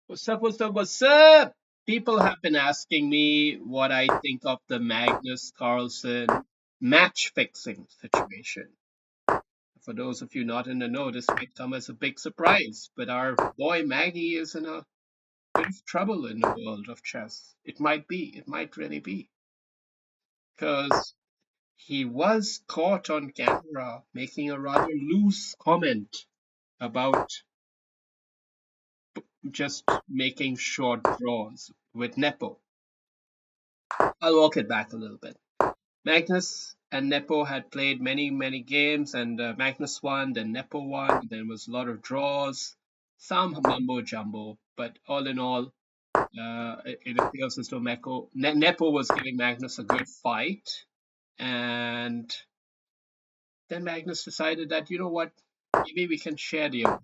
What's up? What's up? What's up? People have been asking me what I think of the Magnus Carlsen match fixing situation. For those of you not in the know, this might come as a big surprise, but our boy Maggie is in a bit of trouble in the world of chess. It might be, it might really be, because he was caught on camera making a rather loose comment about just making short draws with Nepo. I'll walk it back a little bit. Magnus and Nepo had played many, many games, and Magnus won, then Nepo won. There was a lot of draws, some mumbo jumbo, but all in all, it appears as though Nepo was giving Magnus a good fight. And then Magnus decided that, you know what, maybe we can share the award.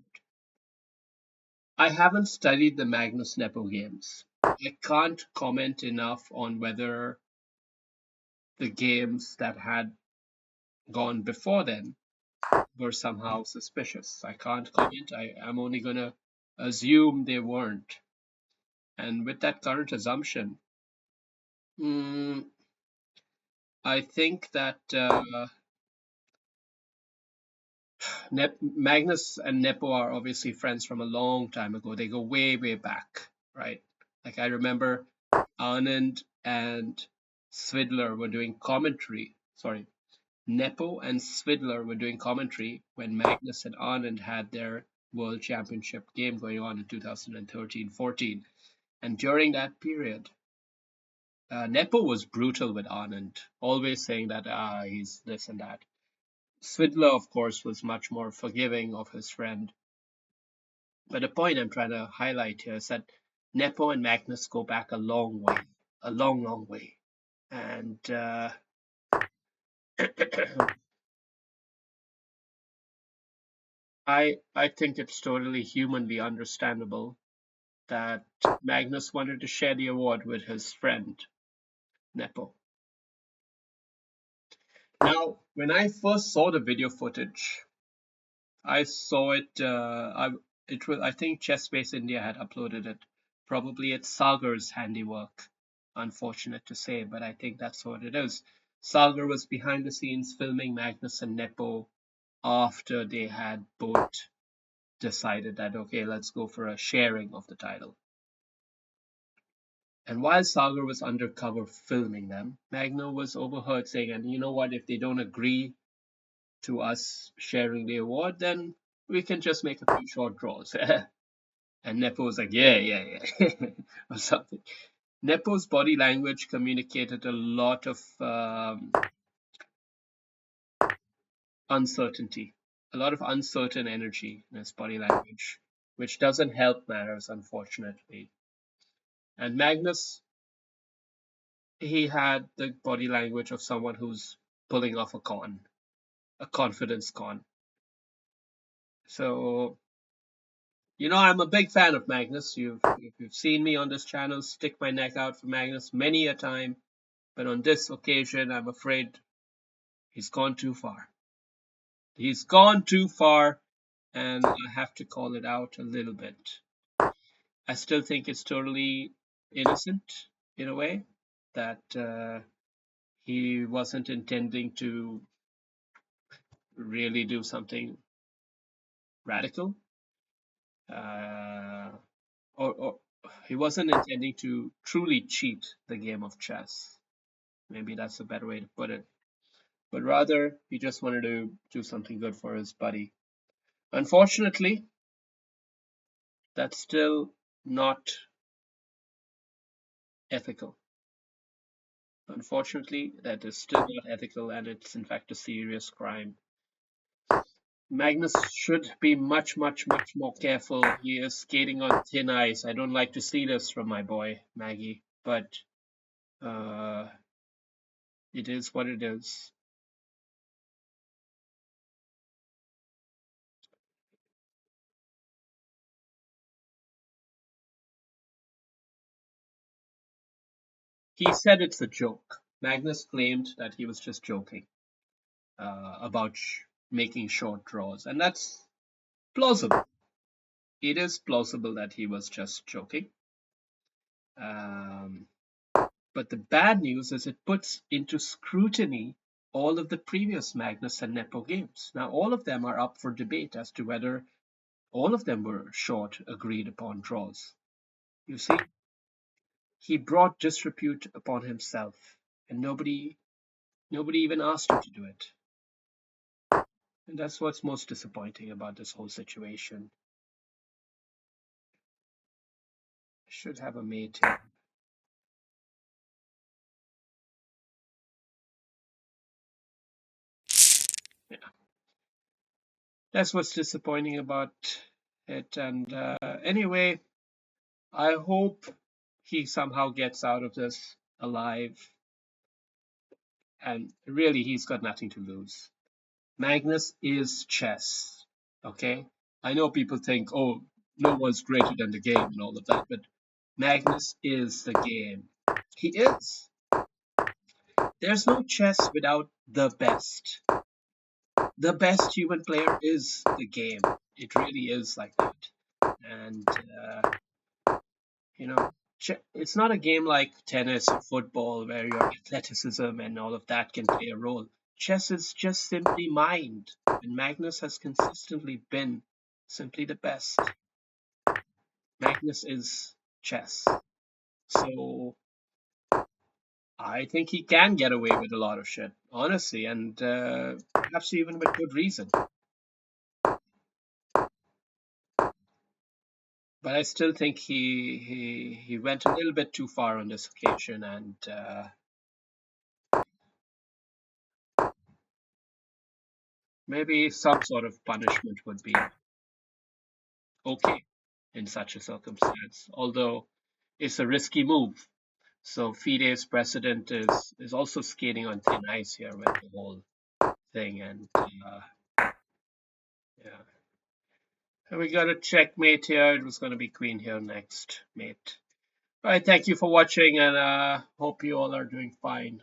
I haven't studied the Magnus Nepo games. I can't comment enough on whether the games that had gone before then were somehow suspicious. I can't comment. I'm only going to assume they weren't. And with that current assumption, mm, I think that Magnus and Nepo are obviously friends from a long time ago. They go way, way back, right? Like I remember Anand and Svidler were doing commentary. Sorry, Nepo and Svidler were doing commentary when Magnus and Anand had their World Championship game going on in 2013-14. And during that period, Nepo was brutal with Anand, always saying that he's this and that. Svidler, of course, was much more forgiving of his friend. But the point I'm trying to highlight here is that Nepo and Magnus go back a long way, a long, long way. And I think it's totally humanly understandable that Magnus wanted to share the award with his friend Nepo. Now, when I first saw the video footage, I saw it. It was, I think ChessBase India had uploaded it. Probably it's Sagar's handiwork. Unfortunate to say, but I think that's what it is. Sagar was behind the scenes filming Magnus and Nepo after they had both decided that okay, let's go for a sharing of the title. And while Sagar was undercover filming them, Magno was overheard saying, and you know what, if they don't agree to us sharing the award, then we can just make a few short draws. And Nepo was like, yeah, yeah, yeah, or something. Nepo's body language communicated a lot of uncertainty, a lot of uncertain energy in his body language, which doesn't help matters, unfortunately. And Magnus, he had the body language of someone who's pulling off a con, a confidence con. So, you know, I'm a big fan of Magnus. You've seen me on this channel stick my neck out for Magnus many a time, but on this occasion, I'm afraid he's gone too far. He's gone too far, and I have to call it out a little bit. I still think it's totally innocent in a way that he wasn't intending to really do something radical, uh, or he wasn't intending to truly cheat the game of chess. Maybe that's a better way to put it. But rather, he just wanted to do something good for his buddy. Unfortunately, that's still not ethical. Unfortunately, that is still not ethical, and it's in fact a serious crime. Magnus should be much, much, much more careful. He is skating on thin ice. I don't like to see this from my boy, Maggie, but uh, it is what it is. He said it's a joke. Magnus claimed that he was just joking about making short draws, and that's plausible. it is plausible that he was just joking. Um, but the bad news is it puts into scrutiny all of the previous Magnus and Nepo games. Now, all of them are up for debate as to whether all of them were short, agreed upon draws. You see, he brought disrepute upon himself, and nobody even asked him to do it. And that's what's most disappointing about this whole situation. Should have a mate here. Yeah. That's what's disappointing about it. And anyway, I hope he somehow gets out of this alive. And really, he's got nothing to lose. Magnus is chess. Okay? I know people think, oh, no one's greater than the game and all of that, but Magnus is the game. He is. There's no chess without the best. The best human player is the game. It really is like that. And, you know, it's not a game like tennis or football where your athleticism and all of that can play a role. Chess is just simply mind. And Magnus has consistently been simply the best. Magnus is chess. So I think he can get away with a lot of shit, honestly, and perhaps even with good reason. But I still think he went a little bit too far on this occasion, and maybe some sort of punishment would be okay in such a circumstance. Although it's a risky move, so Fide's precedent is also skating on thin ice here with the whole thing, and yeah. And we got a checkmate here. It was going to be queen here next, mate. All right, thank you for watching, and hope you all are doing fine.